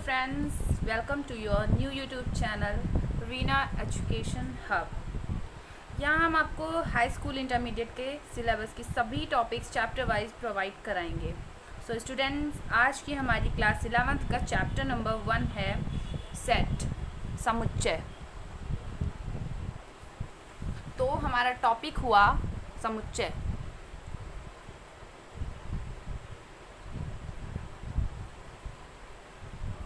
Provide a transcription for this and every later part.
friends, welcome to your new YouTube channel Reena education hub. यहाँ हम आपको हाई स्कूल इंटरमीडिएट के सिलेबस की सभी टॉपिक्स चैप्टर वाइज प्रोवाइड कराएंगे। सो स्टूडेंट्स, आज की हमारी क्लास 11th का चैप्टर नंबर 1 है सेट, समुच्चय। तो हमारा टॉपिक हुआ समुच्चय।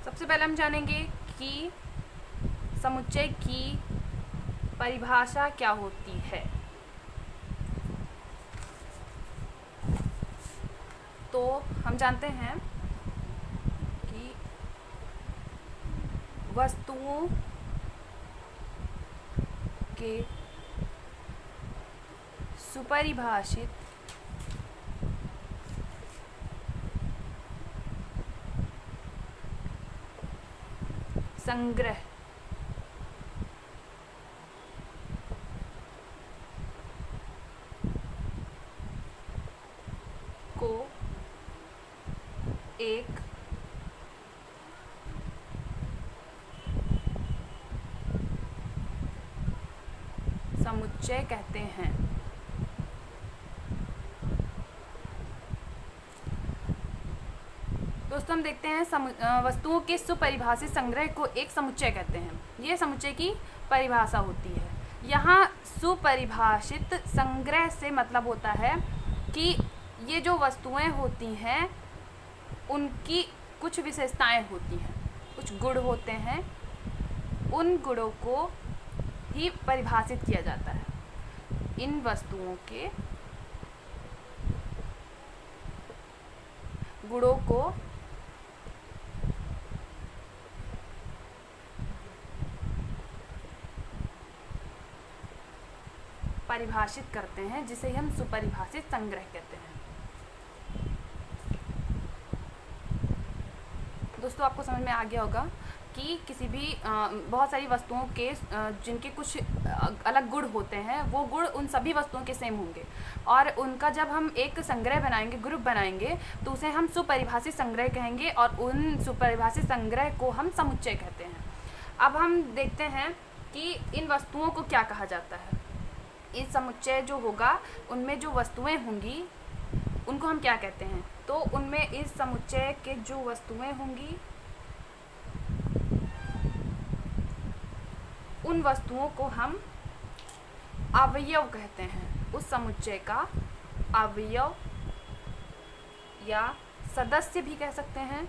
सबसे पहले हम जानेंगे कि समुच्चय की परिभाषा क्या होती है। तो हम जानते हैं कि वस्तुओं के सुपरिभाषित संग्रह को एक समुच्चय कहते हैं। दोस्तों, हम देखते हैं वस्तुओं के सुपरिभाषित संग्रह को एक समुच्चय कहते हैं। ये समुच्चय की परिभाषा होती है। यहाँ सुपरिभाषित संग्रह से मतलब होता है कि ये जो वस्तुएं होती हैं उनकी कुछ विशेषताएं होती हैं, कुछ गुण होते हैं, उन गुणों को ही परिभाषित किया जाता है। इन वस्तुओं के गुणों को परिभाषित करते हैं, जिसे हम सुपरिभाषित संग्रह कहते हैं। दोस्तों, आपको समझ में आ गया होगा कि किसी भी बहुत सारी वस्तुओं के जिनके कुछ अलग गुण होते हैं, वो गुण उन सभी वस्तुओं के सेम होंगे और उनका जब हम एक संग्रह बनाएंगे, ग्रुप बनाएंगे, तो उसे हम सुपरिभाषित संग्रह कहेंगे और उन सुपरिभाषित संग्रह को हम समुच्चय कहते हैं। अब हम देखते हैं कि इन वस्तुओं को क्या कहा जाता है। इस समुच्चय जो होगा, उनमें जो वस्तुएं होंगी उनको हम क्या कहते हैं। तो उनमें इस समुच्चय के जो वस्तुएं होंगी, उन वस्तुओं को हम अवयव कहते हैं। उस समुच्चय का अवयव या सदस्य भी कह सकते हैं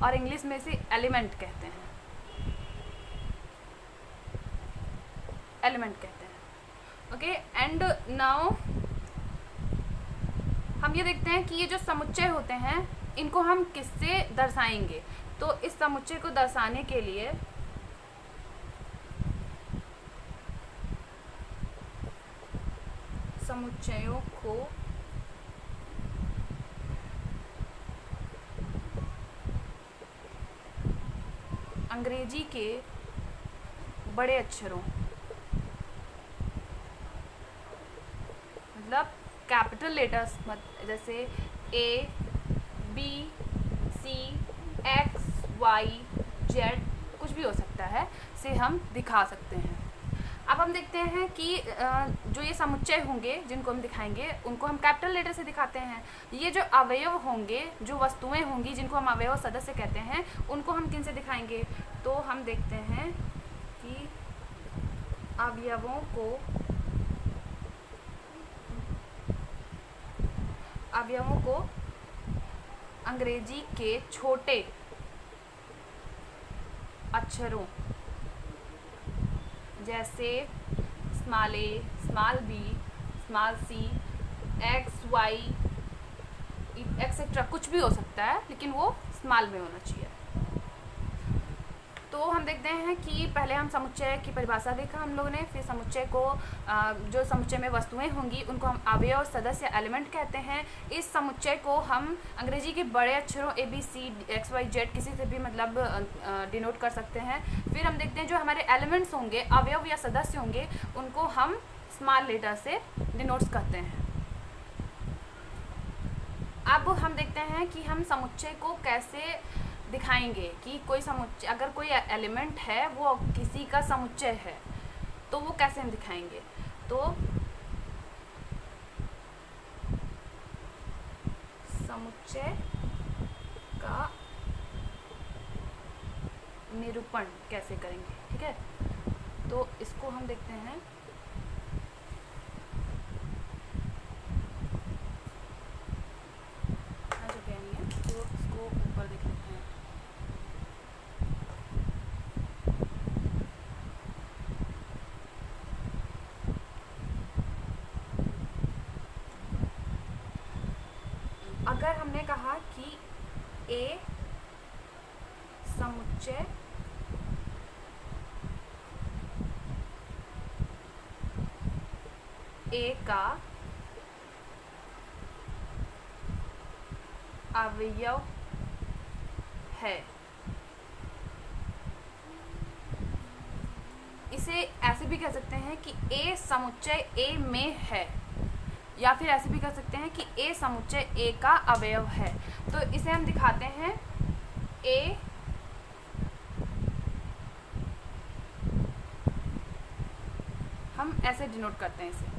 और इंग्लिश में से एलिमेंट कहते हैं। एलिमेंट कहते हैं। ओके, एंड नाउ हम ये देखते हैं कि ये जो समुच्चय होते हैं इनको हम किससे दर्शाएंगे। तो इस समुच्चय को दर्शाने के लिए समुच्चयों को अंग्रेजी के बड़े अक्षरों, मतलब कैपिटल लेटर्स, जैसे A, B, C, X, Y, Z, कुछ भी हो सकता है, से हम दिखा सकते हैं। अब हम देखते हैं कि जो ये समुच्चय होंगे जिनको हम दिखाएंगे, उनको हम कैपिटल लेटर से दिखाते हैं। ये जो अवयव होंगे, जो वस्तुएं होंगी जिनको हम अवयव सदस्य कहते हैं, उनको हम किन से दिखाएंगे। तो हम देखते हैं कि अवयवों को अंग्रेजी के छोटे अक्षरों जैसे small a, small b, small c, x, y etcetera, कुछ भी हो सकता है, लेकिन वो स्मॉल में होना चाहिए। तो हम देखते हैं कि पहले हम समुच्चय की परिभाषा देखा हम लोगों ने, फिर समुच्चय को जो समुच्चय में वस्तुएं होंगी उनको हम अवयव, सदस्य, एलिमेंट कहते हैं। इस समुच्चय को हम अंग्रेजी के बड़े अक्षरों ABC, XY Z किसी से भी मतलब डिनोट कर सकते हैं। फिर हम देखते हैं जो हमारे एलिमेंट्स होंगे, अवयव या सदस्य होंगे, उनको हम स्मॉल लेटर से डिनोट्स करते हैं। अब हम देखते हैं कि हम समुच्चय को कैसे दिखाएंगे कि कोई समुच्चय, अगर कोई एलिमेंट है वो किसी का समुच्चय है तो वो कैसे हम दिखाएंगे। तो समुच्चय का निरूपण कैसे करेंगे, ठीक है। तो इसको हम देखते हैं। जगह नहीं है तो इसको ऊपर देख लेते हैं। अगर हमने कहा कि ए समुच्चय ए का अवयव है, इसे ऐसे भी कह सकते हैं कि ए समुच्चय ए में है, या फिर ऐसे भी कह सकते हैं कि ए समुच्चय ए का अवयव है। तो इसे हम दिखाते हैं ए हम ऐसे डिनोट करते हैं इसे।